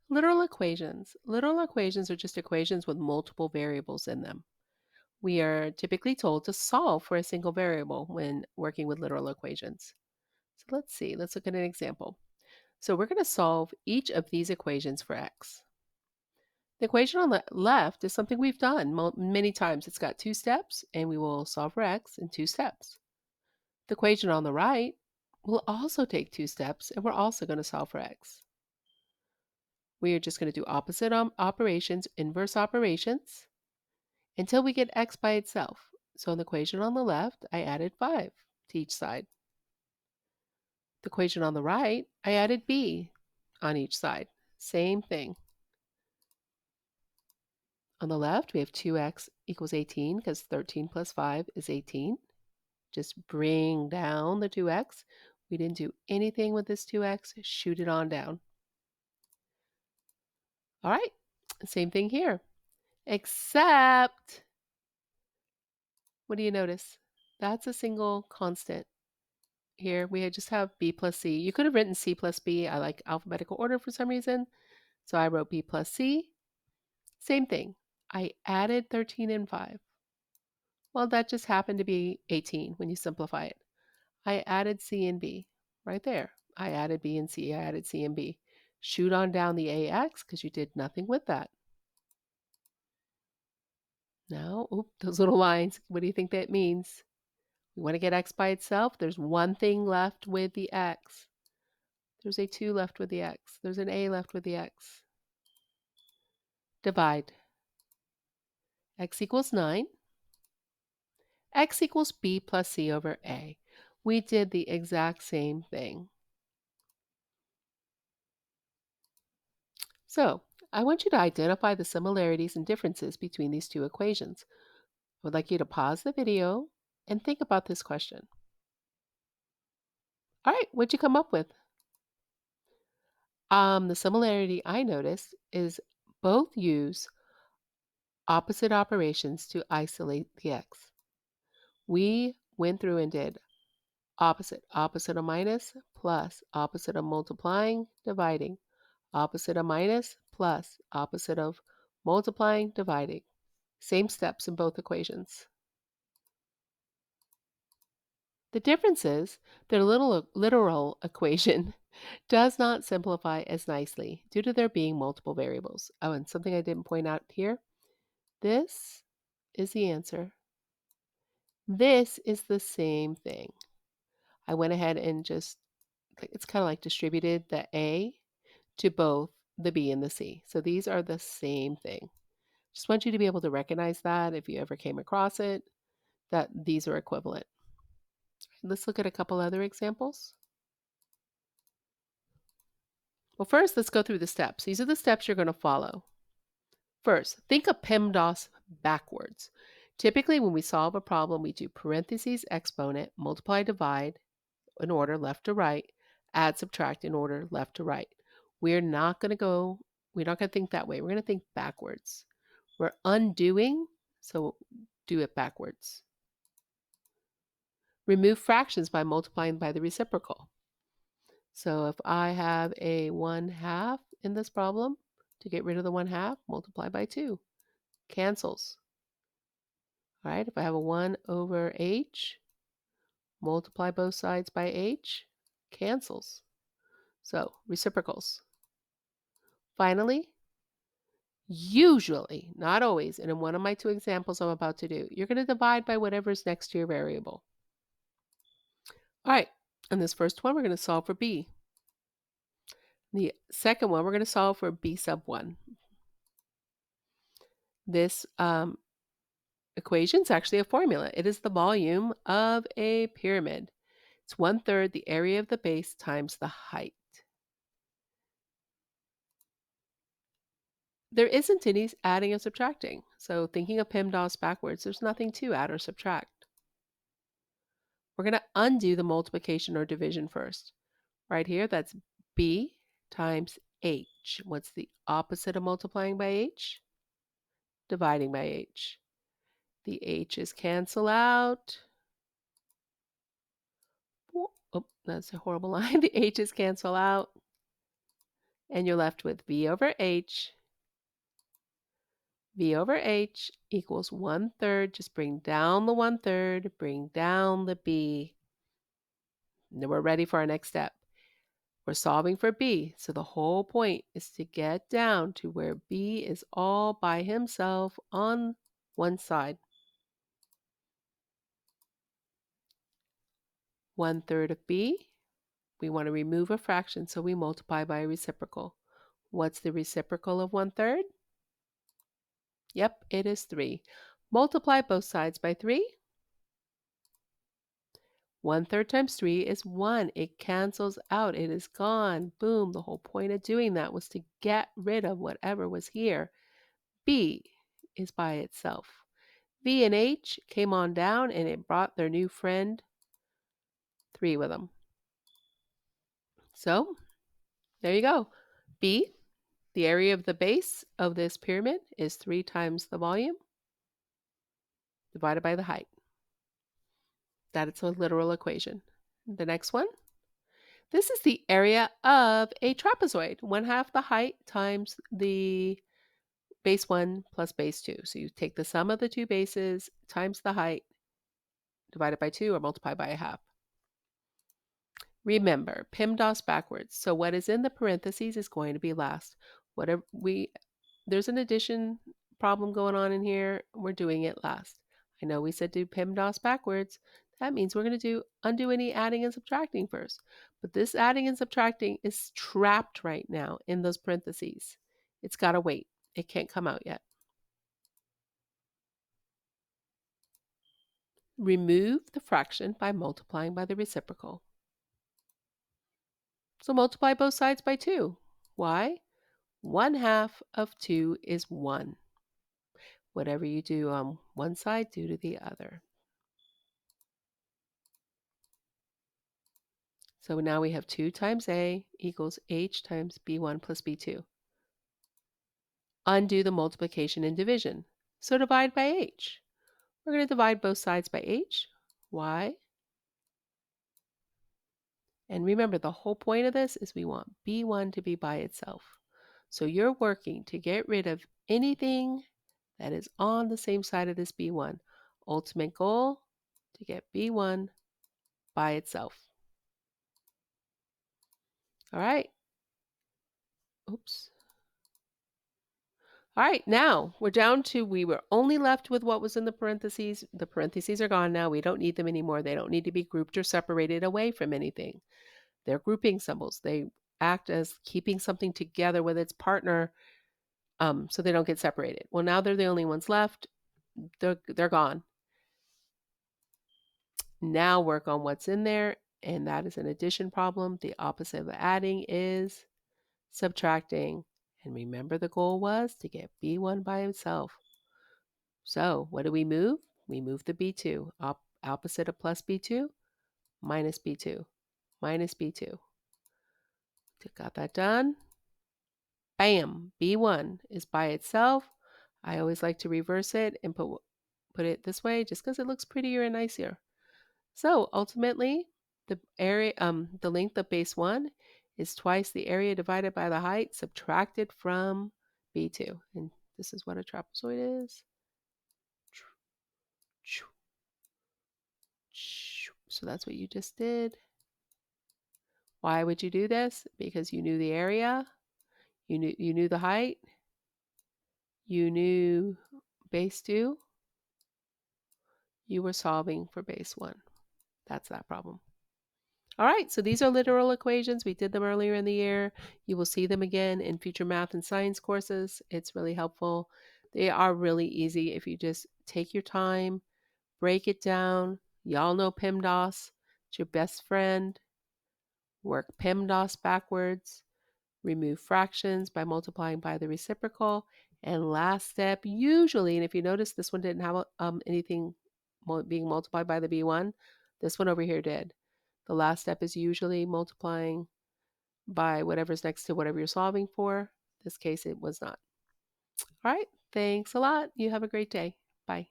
Literal equations. Literal equations are just equations with multiple variables in them. We are typically told to solve for a single variable when working with literal equations. So let's see, let's look at an example. So we're going to solve each of these equations for x. The equation on the left is something we've done many times. It's got two steps, and we will solve for x in two steps. The equation on the right will also take two steps, and we're also going to solve for x. We are just going to do opposite operations, inverse operations, until we get x by itself. So in the equation on the left, I added 5 to each side. The equation on the right, I added b on each side. Same thing. On the left, we have 2x equals 18 because 13 plus 5 is 18. Just bring down the 2x. We didn't do anything with this 2x. Shoot it on down. All right, same thing here, except, what do you notice? That's a single constant. Here we just have b plus c. You could have written c plus b. I like alphabetical order for some reason, so I wrote b plus c. Same thing. I added 13 and 5. Well, that just happened to be 18 when you simplify it. I added c and b right there. I added b and c. I added c and b. Shoot on down the ax because you did nothing with that. Now, those little lines, what do you think that means? We want to get x by itself. There's one thing left with the x. There's a 2 left with the x. There's an a left with the x. Divide. X equals 9. X equals b plus c over a. We did the exact same thing. So, I want you to identify the similarities and differences between these two equations. I would like you to pause the video and think about this question. All right, what'd you come up with? The similarity I noticed is both use opposite operations to isolate the x. We went through and did opposite of minus, plus, opposite of multiplying, dividing, opposite of minus, plus, opposite of multiplying, dividing. Same steps in both equations. The difference is their little literal equation does not simplify as nicely due to there being multiple variables. Oh, and something I didn't point out here, this is the answer. This is the same thing. I went ahead and just, it's kind of like distributed the A to both the B and the C. So these are the same thing. Just want you to be able to recognize that if you ever came across it, that these are equivalent. Let's look at a couple other examples. Well, first, let's go through the steps. These are the steps you're going to follow. First, think of PEMDAS backwards. Typically, when we solve a problem, we do parentheses, exponent, multiply, divide in order left to right, add, subtract in order left to right. We're not going to think that way. We're going to think backwards. We're undoing, so do it backwards. Remove fractions by multiplying by the reciprocal. So if I have a 1/2 in this problem, to get rid of the 1/2, multiply by 2. Cancels. All right, if I have a 1 over h, multiply both sides by h, cancels. So reciprocals. Finally, usually, not always, and in one of my two examples I'm about to do, you're going to divide by whatever's next to your variable. All right, in this first one, we're going to solve for b. The second one, we're going to solve for b sub 1. This equation is actually a formula. It is the volume of a pyramid. It's 1/3 the area of the base times the height. There isn't any adding and subtracting. So thinking of PEMDAS backwards, there's nothing to add or subtract. We're going to undo the multiplication or division first. Right here, that's b times h. What's the opposite of multiplying by h? Dividing by h. The h's cancel out. Oh, that's a horrible line. The h's cancel out. And you're left with V over H. V over H equals 1/3. Just bring down the 1/3, bring down the B. And then we're ready for our next step. We're solving for B. So the whole point is to get down to where B is all by himself on one side. 1/3 of B. We want to remove a fraction, so we multiply by a reciprocal. What's the reciprocal of 1/3? Yep, it is 3. Multiply both sides by 3. 1/3 times 3 is 1. It cancels out. It is gone. Boom. The whole point of doing that was to get rid of whatever was here. B is by itself. V and H came on down and it brought their new friend 3 with them. So there you go. B, the area of the base of this pyramid, is 3 times the volume divided by the height. That is a literal equation. The next one. This is the area of a trapezoid. 1/2 the height times the base 1 plus base 2. So you take the sum of the two bases times the height divided by 2 or multiply by 1/2. Remember, PEMDAS backwards. So what is in the parentheses is going to be last. Whatever there's an addition problem going on in here. We're doing it last. I know we said do PEMDAS backwards. That means we're going to undo any adding and subtracting first. But this adding and subtracting is trapped right now in those parentheses. It's got to wait. It can't come out yet. Remove the fraction by multiplying by the reciprocal. So multiply both sides by 2. Why? 1/2 of 2 is 1. Whatever you do on one side, do to the other. So now we have 2 times A equals H times B1 plus B2. Undo the multiplication and division. So divide by H. We're going to divide both sides by H. Why? And remember, the whole point of this is we want B1 to be by itself. So you're working to get rid of anything that is on the same side of this B1. Ultimate goal, to get B1 by itself. All right. Oops. All right, now we're down to, we were only left with what was in the parentheses. The parentheses are gone now. We don't need them anymore. They don't need to be grouped or separated away from anything. They're grouping symbols. They act as keeping something together with its partner, so they don't get separated. Well, now they're the only ones left. They're gone. Now work on what's in there, and that is an addition problem. The opposite of adding is subtracting. And remember, the goal was to get B1 by itself. So what do we move? We move the B2. Opposite of plus B2, minus B2, minus B2. Got that done? Bam! B1 is by itself. I always like to reverse it and put it this way just because it looks prettier and nicer. So ultimately, the area, the length of base 1 is twice the area divided by the height subtracted from B2. And this is what a trapezoid is. So that's what you just did. Why would you do this? Because you knew the area, you knew the height, you knew base 2, you were solving for base 1. That's that problem. All right, so these are literal equations. We did them earlier in the year. You will see them again in future math and science courses. It's really helpful. They are really easy if you just take your time, break it down. Y'all know PEMDAS. It's your best friend. Work PEMDAS backwards. Remove fractions by multiplying by the reciprocal. And last step, usually, and if you notice this one didn't have anything being multiplied by the B1, this one over here did. The last step is usually multiplying by whatever's next to whatever you're solving for. In this case, it was not. All right, thanks a lot. You have a great day. Bye.